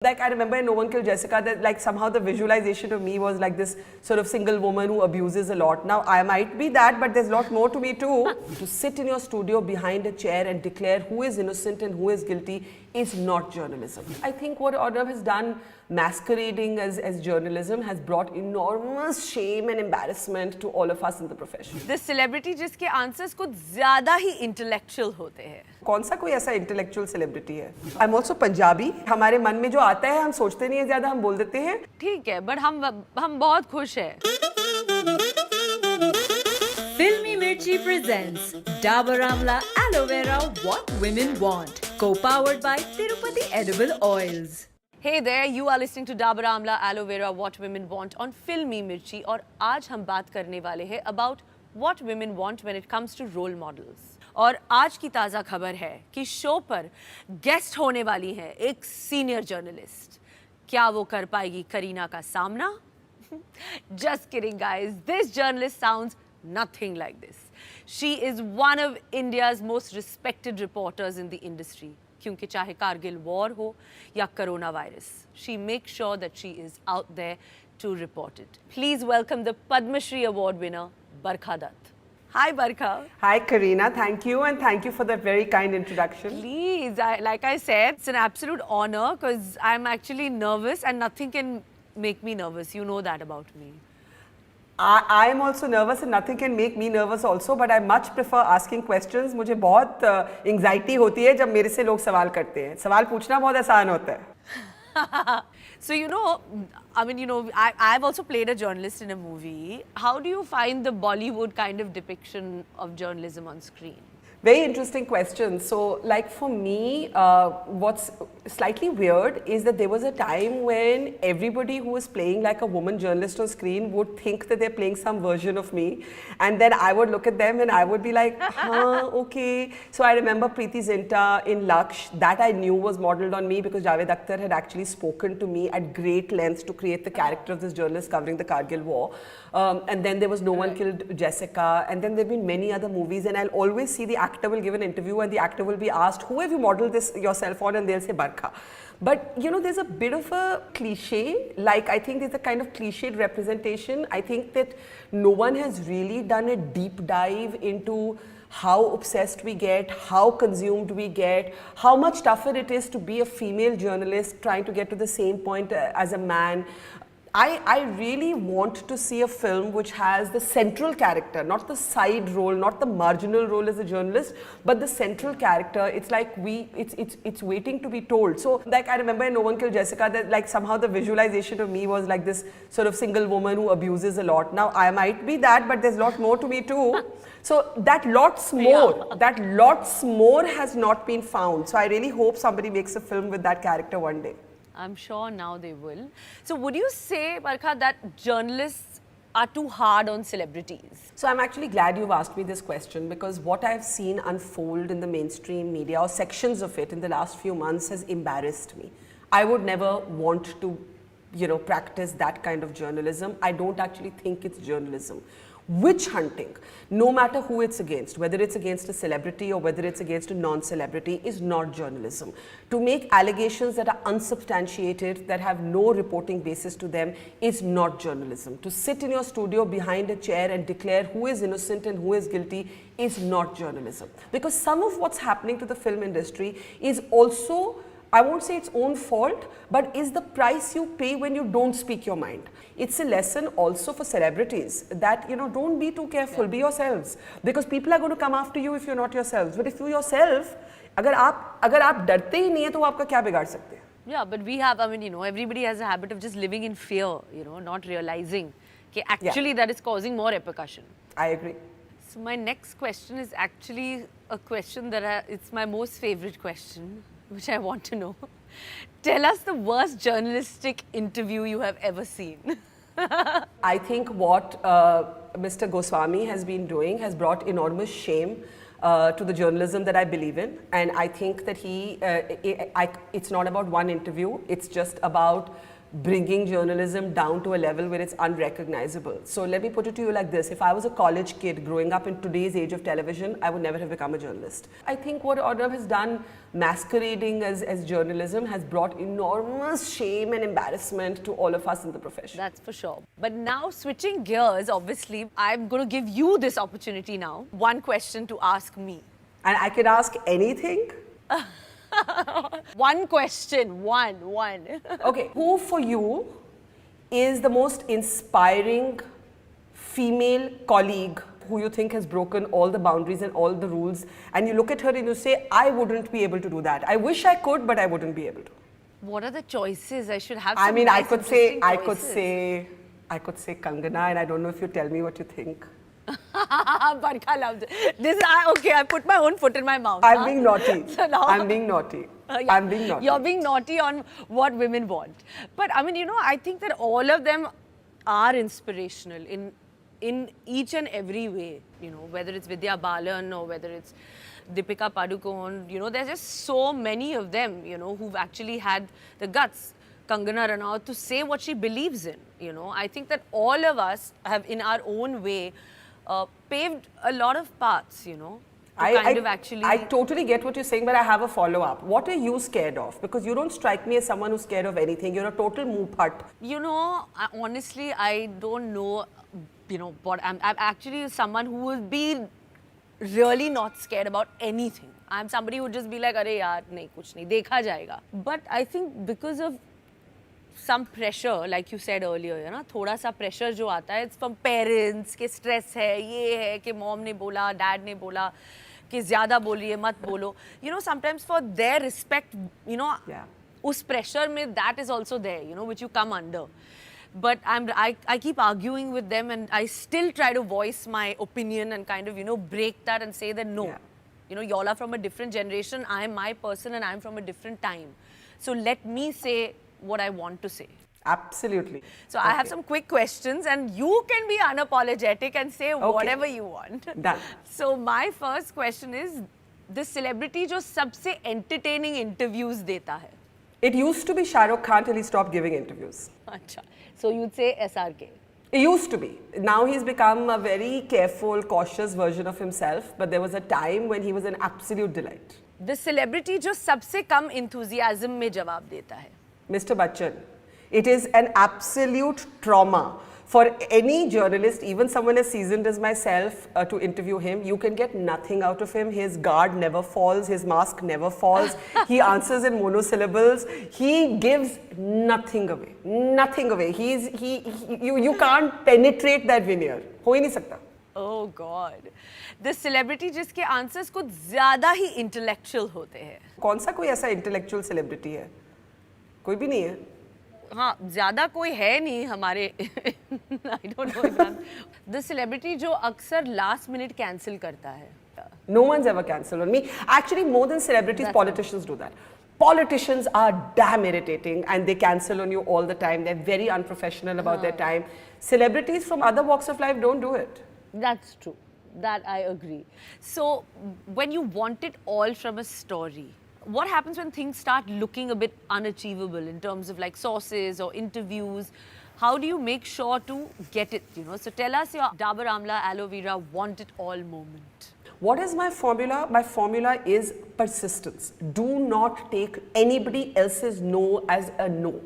Like I remember in No One Killed Jessica that like somehow the visualization of me was like this sort of single woman who abuses a lot. Now I might be that, but there's a lot more to me too. To sit in your studio behind a chair and declare who is innocent and who is guilty is not journalism. I think what Arnab has done masquerading as journalism has brought enormous shame and embarrassment to all of us in the profession. The celebrity जिसके answers कुछ ज़्यादा ही intellectual होते हैं. कौन सा कोई ऐसा intellectual celebrity है? I'm also Punjabi. हमारे मन में जो आता है हम सोचते नहीं है ज़्यादा, हम बोल देते हैं. ठीक है, but हम बहुत खुश हैं. Filmy Mirchi presents Dabur Amla Aloe Vera What Women Want, co-powered by Tirupati Edible Oils. Hey there, you are listening to Dabur Amla Aloe Vera What Women Want on Filmy Mirchi और आज हम बात करने वाले हैं about what women want when it comes to role models. और आज की ताज़ा खबर है कि शो पर गेस्ट होने वाली है एक सीनियर जर्नलिस्ट. क्या वो कर पाएगी करीना का सामना? Just kidding guys, this journalist sounds nothing like this. She is one of India's most respected reporters in the industry. क्योंकि चाहे कारगिल वॉर हो या corona virus, she makes sure that she is out there to report it. Please welcome the Padma Shri Award winner, Barkha Dutt. Hi Barkha. Hi Kareena, thank you and thank you for that very kind introduction. Please, like I said, it's an absolute honor because I'm actually nervous and nothing can make me nervous. You know that about me. I am also nervous and nothing can make me nervous also, but I much prefer asking questions. मुझे बहुत anxiety होती है जब मेरे से लोग सवाल करते हैं. सवाल पूछना बहुत आसान होता है. So you know, I mean, you know, I've also played a journalist in a movie. How do you find the Bollywood kind of depiction of journalism on screen? Very interesting question. So, like for me, what's slightly weird is that there was a time when everybody who was playing like a woman journalist on screen would think that they're playing some version of me. And then I would look at them and I would be like, okay. So I remember Preeti Zinta in Laksh, that I knew was modeled on me because Javed Akhtar had actually spoken to me at great lengths to create the character of this journalist covering the Kargil war. And then there was No One Killed Jessica. And then there have been many other movies. And I'll always see the actor will give an interview and the actor will be asked, who have you modeled this yourself on? And they'll say Barkha. But you know, there's a bit of a cliche, like I think there's a kind of cliched representation. I think that no one has really done a deep dive into how obsessed we get, how consumed we get, how much tougher it is to be a female journalist trying to get to the same point as a man. I really want to see a film which has the central character, not the side role, not the marginal role as a journalist, but the central character. It's like it's waiting to be told. So like I remember in No One Killed Jessica that like somehow the visualization of me was like this sort of single woman who abuses a lot. Now I might be that, but there's a lot more to me too. So that lots more has not been found. So I really hope somebody makes a film with that character one day. I'm sure now they will. So would you say, Barkha, that journalists are too hard on celebrities? So I'm actually glad you've asked me this question because what I've seen unfold in the mainstream media or sections of it in the last few months has embarrassed me. I would never want to, you know, practice that kind of journalism. I don't actually think it's journalism. Witch hunting, no matter who it's against, whether it's against a celebrity or whether it's against a non-celebrity, is not journalism. To make allegations that are unsubstantiated, that have no reporting basis to them, is not journalism. To sit in your studio behind a chair and declare who is innocent and who is guilty is not journalism. Because some of what's happening to the film industry is also, I won't say its own fault, but is the price you pay when you don't speak your mind. It's a lesson also for celebrities that, you know, don't be too careful, be yourselves. Because people are going to come after you if you're not yourselves. But if you yourself, अगर आप डरते ही नहीं है तो आपका क्या बिगाड़ सकते हैं? Yeah, but we have, I mean, you know, everybody has a habit of just living in fear, you know, not realizing that actually that is causing more repercussion. I agree. So my next question is actually a question that it's my most favorite question, which I want to know. Tell us the worst journalistic interview you have ever seen. I think what Mr. Goswami has been doing has brought enormous shame to the journalism that I believe in. And I think that it's not about one interview, it's just about bringing journalism down to a level where it's unrecognizable. So let me put it to you like this. If I was a college kid growing up in today's age of television, I would never have become a journalist. I think what Arnab has done masquerading as journalism has brought enormous shame and embarrassment to all of us in the profession. That's for sure. But now switching gears, obviously, I'm going to give you this opportunity now. One question to ask me. And I can ask anything? One question, one. Okay, who for you is the most inspiring female colleague who you think has broken all the boundaries and all the rules, and you look at her and you say, I wouldn't be able to do that. I wish I could, but I wouldn't be able to. What are the choices? I should have I some mean, nice, I could say interesting Kangana, and I don't know if you tell me what you think. Barkha loved it. Okay, I put my own foot in my mouth. I'm being naughty. So now, I'm being naughty. yeah, I'm being naughty. You're being naughty on what women want. But I mean, I think that all of them are inspirational in each and every way. Whether it's Vidya Balan or whether it's Deepika Padukone, there's just so many of them, who've actually had the guts. Kangana Ranaut to say what she believes in. I think that all of us have, in our own way, paved a lot of paths. I totally get what you're saying, but I have a follow-up. What are you scared of? Because you don't strike me as someone who's scared of anything. You're a total moophat. Honestly, I don't know, what I'm actually someone who will be really not scared about anything. I'm somebody who would just be like, "Arey yaar, nahi, kuch nahi, dekha jayega." But I think because of some pressure, like you said earlier, थोड़ा सा pressure जो आता है, it's from parents, के stress है, ये है कि mom ने बोला, dad ने बोला, कि ज़्यादा बोल रही है, मत बोलो. Sometimes for their respect, उस pressure में that is also there, which you come under. But I keep arguing with them, and I still try to voice my opinion and kind of, break that and say that no. Y'all are from a different generation, I am my person and I'm from a different time. So let me say what I want to say. Absolutely. So I have some quick questions and you can be unapologetic and say whatever you want. Done. So my first question is, the celebrity जो सबसे entertaining interviews देता है? It used to be Shah Rukh Khan till he stopped giving interviews. अच्छा. So you'd say SRK? It used to be. Now he's become a very careful, cautious version of himself, but there was a time when he was an absolute delight. The celebrity जो सबसे कम enthusiasm में जवाब देता है? Mr. Bachchan, it is an absolute trauma for any journalist, even someone as seasoned as myself, to interview him. You can get nothing out of him. His guard never falls, his mask never falls. He answers in monosyllables. He gives nothing away. Nothing away. You can't penetrate that veneer. हो ही नहीं सकता. Oh God. The celebrity जिसके answers कुछ ज़्यादा ही intellectual होते हैं. कौन सा कोई ऐसा intellectual celebrity है? कोई भी नहीं है. हाँ, ज़्यादा कोई है नहीं हमारे. I don't know. The celebrity जो अक्सर last minute cancel करता है. No one's ever cancelled on me. Actually, more than celebrities, politicians do that. Politicians are damn irritating and they cancel on you all the time. They're very unprofessional about their time. Celebrities from other walks of life don't do it. That's true. That I agree. So, when you want it all from a story, what happens when things start looking a bit unachievable in terms of like sources or interviews? How do you make sure to get it, So tell us your Dabur Amla Aloe Vera want it all moment. What is my formula? My formula is persistence. Do not take anybody else's no as a no.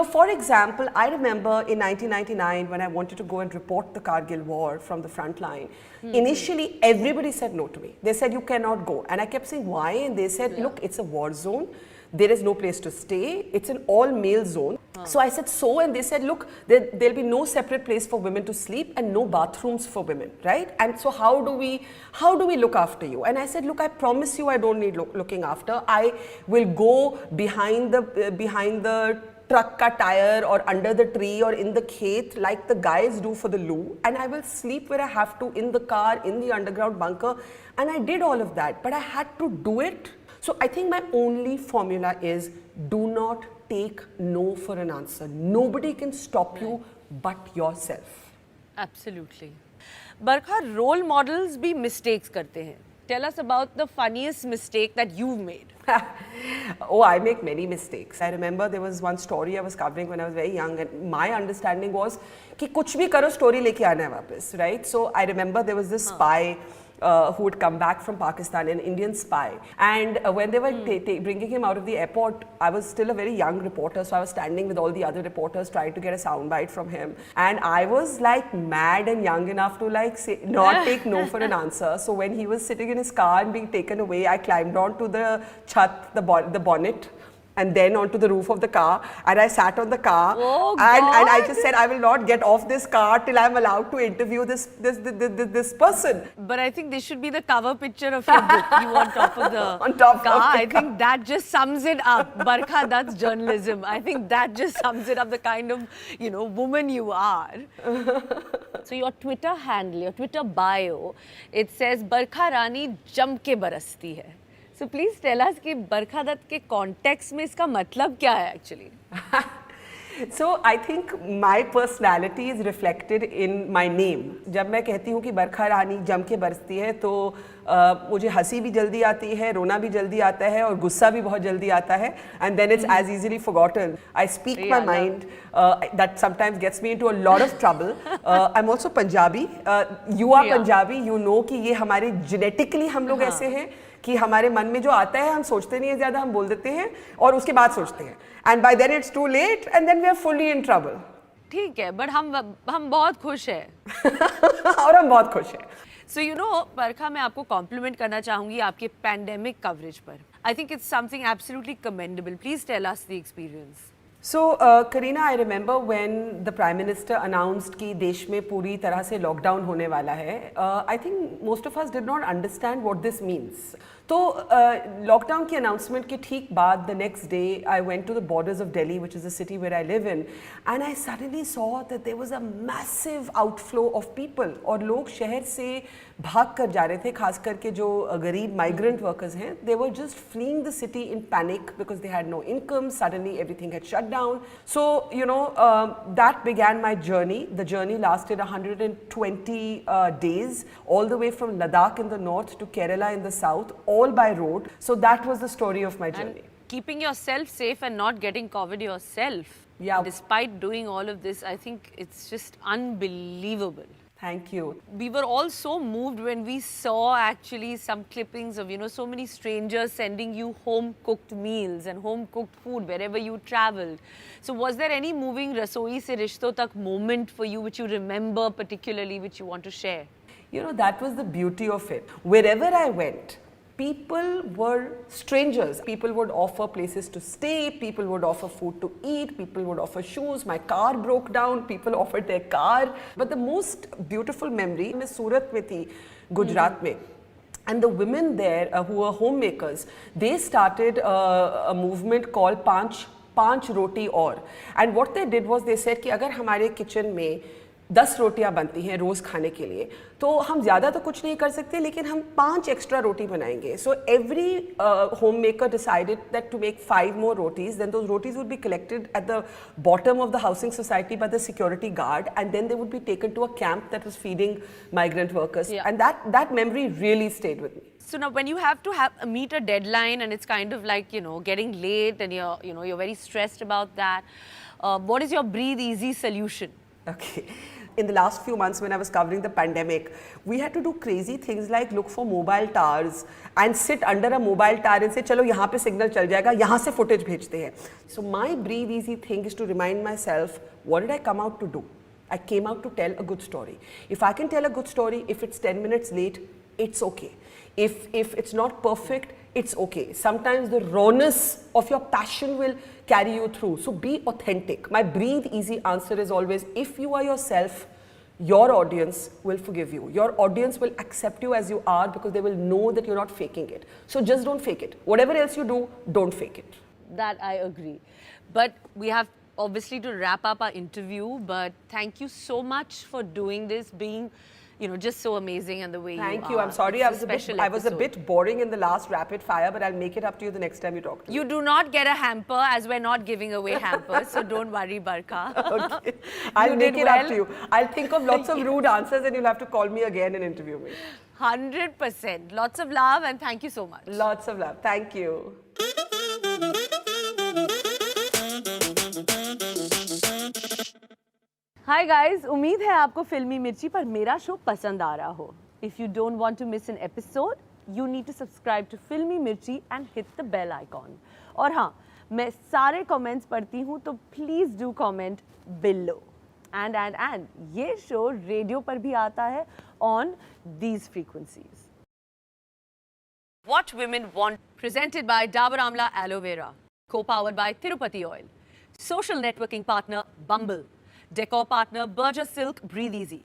For example, I remember in 1999 when I wanted to go and report the Kargil war from the front line. Initially, everybody said no to me. They said, you cannot go. And I kept saying, why? And they said, look, it's a war zone. There is no place to stay. It's an all-male zone. So I said, so? And they said, look, there'll be no separate place for women to sleep and no bathrooms for women, right? And so how do we look after you? And I said, look, I promise you I don't need looking after. I will go behind the truck ka tire or under the tree or in the khet like the guys do for the loo, and I will sleep where I have to, in the car, in the underground bunker, and I did all of that, but I had to do it. So I think my only formula is do not take no for an answer. Nobody can stop you but yourself. Absolutely. Barkha, role models भी mistakes करते हैं. Tell us about the funniest mistake that you've made. Oh, I make many mistakes. I remember there was one story I was covering when I was very young, and my understanding was कि कुछ भी करो story लेके आना है वापस, right? So I remember there was this spy who would come back from Pakistan, an Indian spy. And when they were bringing him out of the airport, I was still a very young reporter, so I was standing with all the other reporters trying to get a soundbite from him. And I was like mad and young enough to like say, not take no for an answer. So when he was sitting in his car and being taken away, I climbed onto the chat, the bonnet, and then onto the roof of the car, and I sat on the car, and I just said, I will not get off this car till I'm allowed to interview this person. But I think this should be the cover picture of your book. You on top of the On top of car. the I think that just sums it up. Barkha, that's journalism. I think that just sums it up, the kind of, you know, woman you are. So your Twitter handle, your Twitter bio, it says Barkha Rani jam ke barasti hai. So please tell us कि बरखा दत्त के context में इसका मतलब क्या है actually? So I think my personality is reflected in my name. जब मैं कहती हूँ कि बरखा रानी जम के बरसती है, तो मुझे हंसी भी जल्दी आती है, रोना भी जल्दी आता है, और गुस्सा भी बहुत जल्दी आता है. And then it's as easily forgotten. I speak my mind. That sometimes gets me into a lot of trouble. I'm also Punjabi. You are Punjabi. You know कि ये हमारे genetically हम लोग ऐसे हैं कि हमारे मन में जो आता है हम सोचते नहीं है ज़्यादा, हम बोल देते हैं और उसके बाद सोचते हैं, and by then it's too late and then we are fully in trouble. ठीक है, but हम बहुत खुश हैं. और हम बहुत खुश हैं. So you know, बरखा, मैं आपको compliment करना चाहूँगी आपके pandemic coverage पर. I think it's something absolutely commendable. Please tell us the experience. So, Kareena, I remember when the Prime Minister announced कि देश में पूरी तरह से lockdown होने वाला है, I think most of us did not understand what this means. तो लॉकडाउन की अनाउंसमेंट के ठीक बाद the next day I went to the borders of Delhi, which is the city where I live in, and I suddenly saw that there was a massive outflow of people, और लोग शहर से भाग कर जा रहे थे, खास करके जो गरीब migrant workers हैं, they were just fleeing the city in panic because they had no income. Suddenly everything had shut down. So you know, that began my journey. The journey lasted 120 days, all the way from Ladakh in the north to Kerala in the south, all by road. So that was the story of my journey. And keeping yourself safe and not getting COVID yourself. Yeah. Despite doing all of this, I think it's just unbelievable. Thank you. We were all so moved when we saw actually some clippings of, you know, so many strangers sending you home cooked meals and home cooked food wherever you traveled. So was there any moving Rasoi Se Rishton Tak moment for you which you remember particularly, which you want to share? You know, that was the beauty of it. Wherever I went, people were strangers. People would offer places to stay, people would offer food to eat, people would offer shoes. My car broke down, people offered their car. But the most beautiful memory, मैं सूरत में थी, गुजरात में. And the women there who were homemakers, they started a movement called पांच रोटी और. And what they did was they said कि अगर हमारे kitchen में 10 रोटियां बनती हैं रोज़ खाने के लिए, तो हम ज़्यादा तो कुछ नहीं कर सकते, लेकिन हम 5 एक्स्ट्रा रोटी बनाएंगे. So every homemaker decided that to make 5 more rotis, then those rotis would be collected at the bottom of the housing society by the security guard, and then they would be taken to a camp that was feeding migrant workers. Yeah. And that memory really stayed with me. So now when you have to meet a deadline and it's kind of like, you know, getting late and you're very stressed about that, what is your breathe easy solution? Okay. In the last few months when I was covering the pandemic, we had to do crazy things like look for mobile towers and sit under a mobile tower and say, चलो यहाँ पे signal चल जाएगा, यहाँ से footage भेजते हैं. So my breathe easy thing is to remind myself, what did I come out to do? I came out to tell a good story. If I can tell a good story, if it's 10 minutes late, it's okay. If it's not perfect, it's okay. Sometimes the rawness of your passion will carry you through. So be authentic. My breathe easy answer is always, if you are yourself, your audience will forgive you. Your audience will accept you as you are because they will know that you're not faking it. So just don't fake it. Whatever else you do, don't fake it. That I agree. But we have obviously to wrap up our interview, but thank you so much for doing this, being, you know, just so amazing and the way Thank you you. are. I'm sorry It's I was a bit boring in the last rapid fire, but I'll make it up to you the next time you talk to me. You do not get a hamper, as we're not giving away hampers, so don't worry, Barkha. Okay. I'll make did it up well. to you. I'll think of lots of rude answers and you'll have to call me again and interview me. 100%. Lots of love and thank you so much. Lots of love. Thank you. Hi guys, उम्मीद है आपको फिल्मी मिर्ची पर मेरा show पसंद आ रहा हो. If you don't want to miss an episode, you need to subscribe to फिल्मी मिर्ची and hit the bell icon. और हाँ, मैं सारे कमेंट्स पढ़ती हूँ तो please do comment below. And ये शो रेडियो पर भी आता है on these frequencies. What Women Want, presented by Dabur Amla Aloe Vera, co-powered by Tirupati Oil, social networking partner Bumble, decor partner Burgess Silk Breathe Easy.